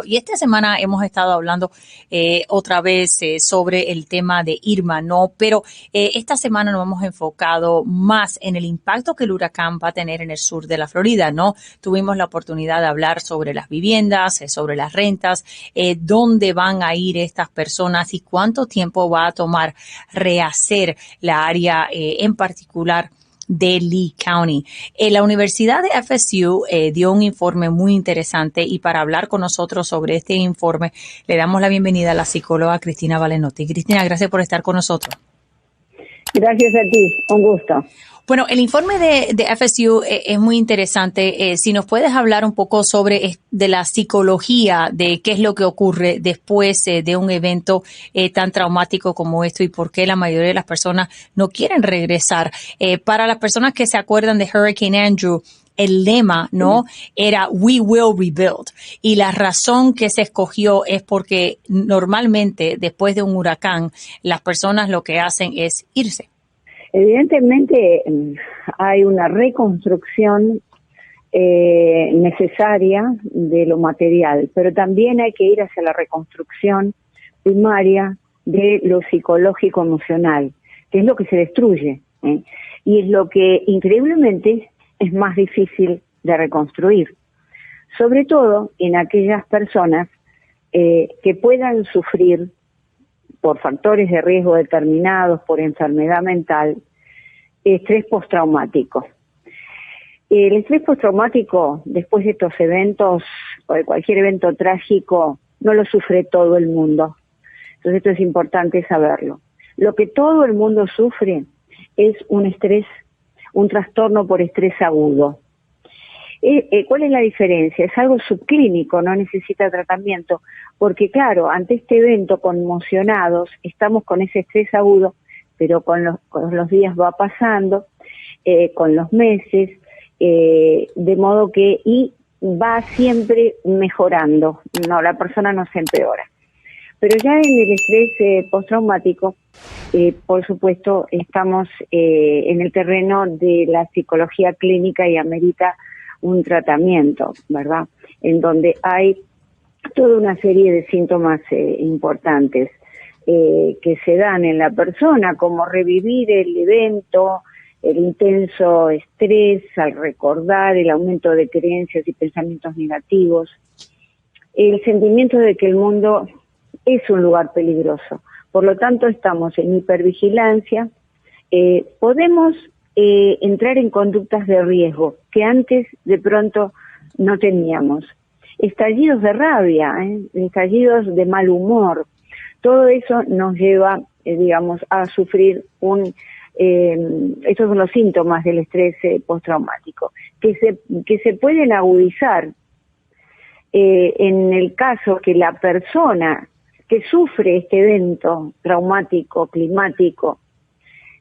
Y esta semana hemos estado hablando otra vez sobre el tema de Irma, ¿no? Pero esta semana nos hemos enfocado más en el impacto que el huracán va a tener en el sur de la Florida, ¿no? Tuvimos la oportunidad de hablar sobre las viviendas, sobre las rentas, dónde van a ir estas personas y cuánto tiempo va a tomar rehacer la área en particular de Lee County. La Universidad de FSU dio un informe muy interesante y para hablar con nosotros sobre este informe le damos la bienvenida a la psicóloga Cristina Valenotti. Cristina, gracias por estar con nosotros. Gracias a ti, un gusto. Bueno, el informe de FSU es muy interesante. Si nos puedes hablar un poco sobre de la psicología, de qué es lo que ocurre después de un evento tan traumático como esto y por qué la mayoría de las personas no quieren regresar. Para las personas que se acuerdan de Hurricane Andrew, el lema, ¿no? Era We will rebuild. Y la razón que se escogió es porque normalmente después de un huracán, las personas lo que hacen es irse. Evidentemente hay una reconstrucción necesaria de lo material, pero también hay que ir hacia la reconstrucción primaria de lo psicológico emocional, que es lo que se destruye, y es lo que increíblemente es más difícil de reconstruir, sobre todo en aquellas personas que puedan sufrir por factores de riesgo determinados, por enfermedad mental, estrés postraumático. El estrés postraumático, después de estos eventos, o de cualquier evento trágico, no lo sufre todo el mundo. Entonces esto es importante saberlo. Lo que todo el mundo sufre es un estrés, un trastorno por estrés agudo. ¿Cuál es la diferencia? Es algo subclínico, no necesita tratamiento, porque claro, ante este evento conmocionados, estamos con ese estrés agudo, pero con los días va pasando, con los meses, de modo que y va siempre mejorando, no, la persona no se empeora. Pero ya en el estrés postraumático, por supuesto, estamos en el terreno de la psicología clínica y amerita un tratamiento, ¿verdad? En donde hay toda una serie de síntomas importantes que se dan en la persona, como revivir el evento, el intenso estrés al recordar, el aumento de creencias y pensamientos negativos, el sentimiento de que el mundo es un lugar peligroso. Por lo tanto, estamos en hipervigilancia, podemos entrar en conductas de riesgo que antes de pronto no teníamos. Estallidos de rabia, estallidos de mal humor, todo eso nos lleva, a sufrir estos son los síntomas del estrés postraumático, que se pueden agudizar en el caso que la persona que sufre este evento traumático, climático,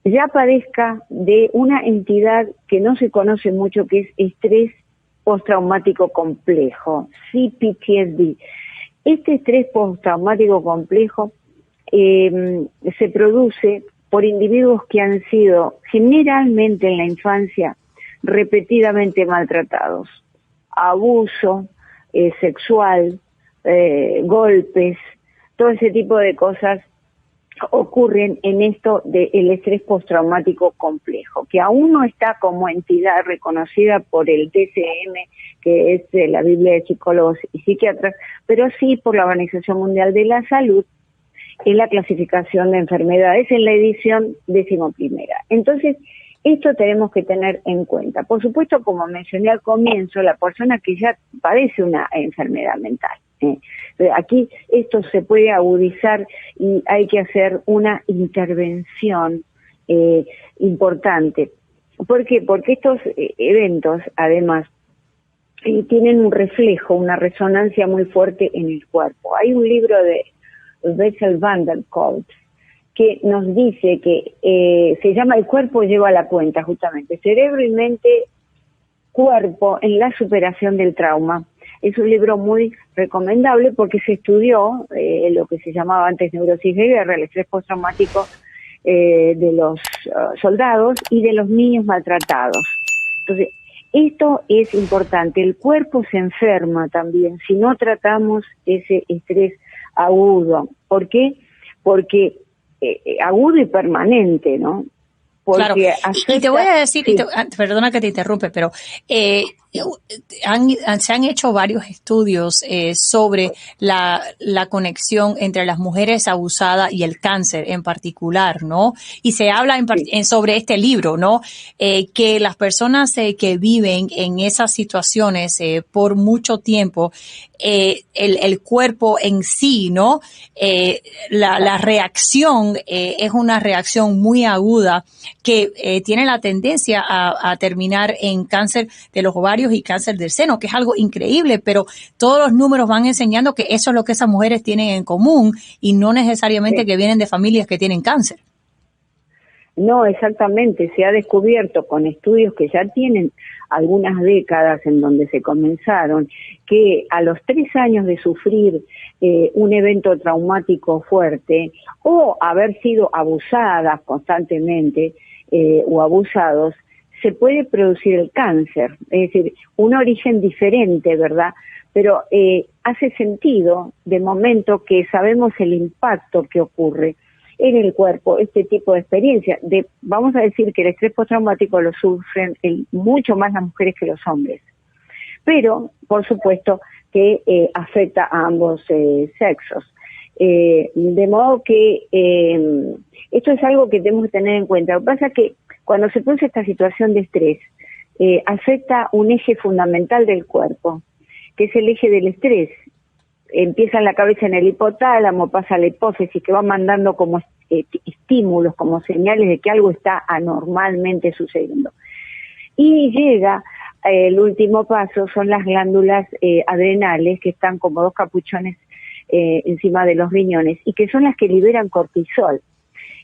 ya padezca de una entidad que no se conoce mucho, que es estrés postraumático complejo, CPTSD. Este estrés postraumático complejo se produce por individuos que han sido generalmente en la infancia repetidamente maltratados, abuso sexual, golpes, todo ese tipo de cosas ocurren en esto del estrés postraumático complejo, que aún no está como entidad reconocida por el DSM, que es la Biblia de Psicólogos y Psiquiatras, pero sí por la Organización Mundial de la Salud en la clasificación de enfermedades en la edición 11ª. Entonces, esto tenemos que tener en cuenta. Por supuesto, como mencioné al comienzo, la persona que ya padece una enfermedad mental. Aquí esto se puede agudizar y hay que hacer una intervención importante. ¿Por qué? Porque estos eventos, además, tienen un reflejo, una resonancia muy fuerte en el cuerpo. Hay un libro de Bessel van der Kolk que nos dice que se llama El cuerpo lleva la cuenta, justamente, cerebro y mente, cuerpo en la superación del trauma. Es un libro muy recomendable porque se estudió lo que se llamaba antes neurosis de guerra, el estrés postraumático de los soldados y de los niños maltratados. Entonces, esto es importante. El cuerpo se enferma también si no tratamos ese estrés agudo. ¿Por qué? Porque agudo y permanente, ¿no? Porque claro, y te voy a decir, sí. perdona que te interrumpe, pero se han hecho varios estudios sobre la conexión entre las mujeres abusadas y el cáncer en particular, ¿no? Y se habla sobre este libro, ¿no? Que las personas que viven en esas situaciones por mucho tiempo, el cuerpo en sí, ¿no? La reacción es una reacción muy aguda que tiene la tendencia a terminar en cáncer de los ovarios y cáncer del seno, que es algo increíble, pero todos los números van enseñando que eso es lo que esas mujeres tienen en común y no necesariamente que vienen de familias que tienen cáncer. No, exactamente, se ha descubierto con estudios que ya tienen algunas décadas en donde se comenzaron, que a los 3 años de sufrir un evento traumático fuerte o haber sido abusadas constantemente o abusados, se puede producir el cáncer, es decir, un origen diferente, ¿verdad? Pero hace sentido de momento que sabemos el impacto que ocurre en el cuerpo este tipo de experiencia. Vamos a decir que el estrés postraumático lo sufren mucho más las mujeres que los hombres, pero por supuesto que afecta a ambos sexos. De modo que esto es algo que tenemos que tener en cuenta. Lo que pasa es que cuando se produce esta situación de estrés, afecta un eje fundamental del cuerpo, que es el eje del estrés. Empieza en la cabeza, en el hipotálamo, pasa a la hipófisis, que va mandando como estímulos, como señales de que algo está anormalmente sucediendo. Y llega, el último paso, son las glándulas adrenales, que están como 2 capuchones encima de los riñones, y que son las que liberan cortisol.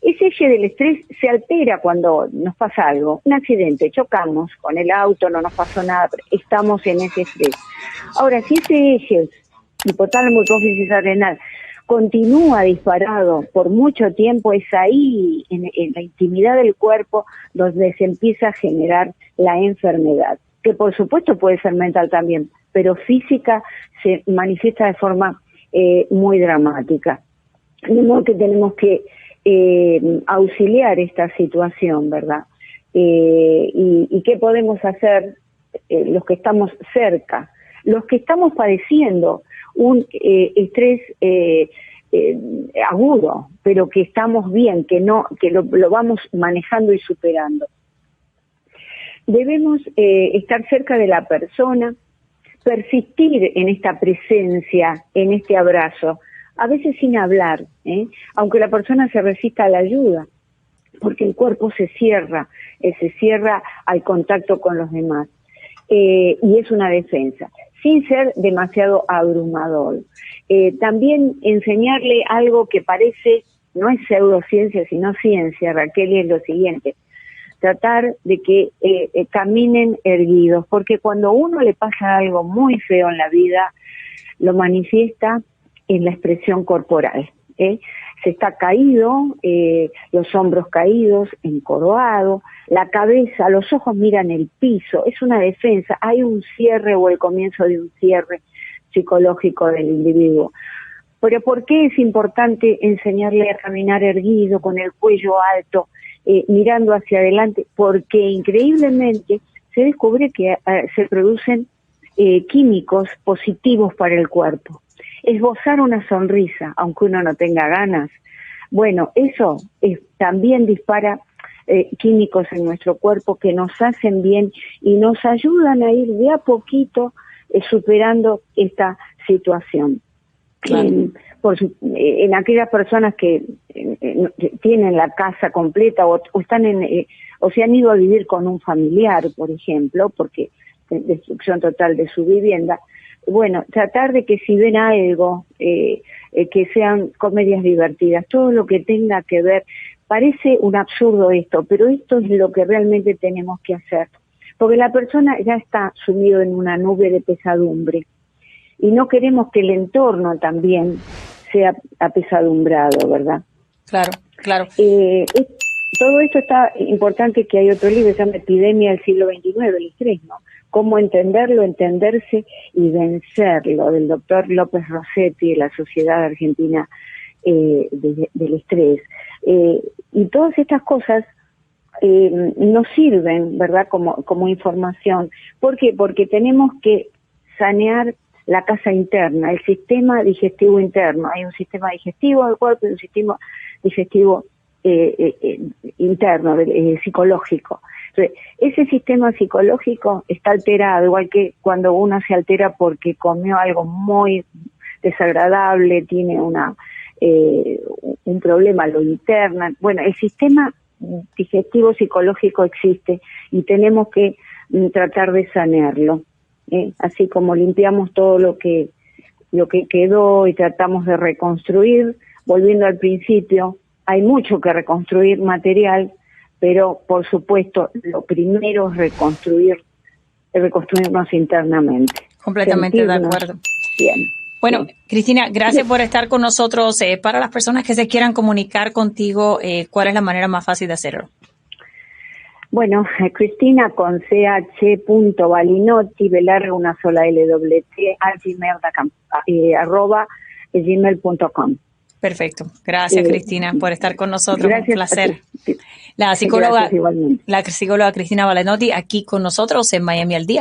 Ese eje del estrés se altera cuando nos pasa algo, un accidente, chocamos con el auto, no nos pasó nada, pero estamos en ese estrés. Ahora, si ese eje, hipotálamo, hipófisis adrenal, continúa disparado por mucho tiempo, es ahí, en la intimidad del cuerpo, donde se empieza a generar la enfermedad, que por supuesto puede ser mental también, pero física se manifiesta de forma muy dramática. De modo que tenemos que auxiliar esta situación, ¿verdad? ¿Y qué podemos hacer los que estamos cerca? Los que estamos padeciendo un estrés agudo, pero que estamos bien, que lo vamos manejando y superando. Debemos estar cerca de la persona, persistir en esta presencia, en este abrazo, a veces sin hablar, aunque la persona se resista a la ayuda, porque el cuerpo se cierra al contacto con los demás, y es una defensa, sin ser demasiado abrumador. También enseñarle algo que parece, no es pseudociencia, sino ciencia, Raquel, y es lo siguiente: tratar de que caminen erguidos, porque cuando a uno le pasa algo muy feo en la vida, lo manifiesta en la expresión corporal. Se está caído, los hombros caídos, encorvado, la cabeza, los ojos miran el piso, es una defensa, hay un cierre o el comienzo de un cierre psicológico del individuo. Pero ¿por qué es importante enseñarle a caminar erguido, con el cuello alto, mirando hacia adelante? Porque increíblemente se descubre que se producen químicos positivos para el cuerpo. Esbozar una sonrisa, aunque uno no tenga ganas, bueno, eso también dispara químicos en nuestro cuerpo que nos hacen bien y nos ayudan a ir de a poquito superando esta situación. Claro. En aquellas personas que tienen la casa completa o están o se han ido a vivir con un familiar, por ejemplo, porque destrucción total de su vivienda. Bueno, tratar de que si ven algo, que sean comedias divertidas, todo lo que tenga que ver. Parece un absurdo esto, pero esto es lo que realmente tenemos que hacer, porque la persona ya está sumido en una nube de pesadumbre y no queremos que el entorno también sea apesadumbrado, ¿verdad? Claro, claro. Todo esto está importante, que hay otro libro que se llama Epidemia del siglo XXIX, el estrés, ¿no? cómo entenderlo, entenderse y vencerlo, del doctor López Rossetti, de la Sociedad Argentina del Estrés. Y todas estas cosas nos sirven, ¿verdad?, como información. ¿Por qué? Porque tenemos que sanear la casa interna, el sistema digestivo interno. Hay un sistema digestivo del cuerpo y un sistema digestivo interno, psicológico. Entonces, ese sistema psicológico está alterado, igual que cuando uno se altera porque comió algo muy desagradable, tiene un problema, lo interna. Bueno, el sistema digestivo psicológico existe y tenemos que tratar de sanearlo, así como limpiamos todo lo que quedó y tratamos de reconstruir. Volviendo al principio, hay mucho que reconstruir material, pero por supuesto lo primero es reconstruirnos internamente. Completamente de acuerdo. Bien. Bueno, Cristina, gracias por estar con nosotros. Para las personas que se quieran comunicar contigo, ¿cuál es la manera más fácil de hacerlo? Bueno, Cristina con ch.balinotti, velarga una sola L-T, @gmail.com. Perfecto. Gracias, Cristina, por estar con nosotros. Gracias. Un placer. Sí. La psicóloga Cristina Balinotti aquí con nosotros en Miami al Día.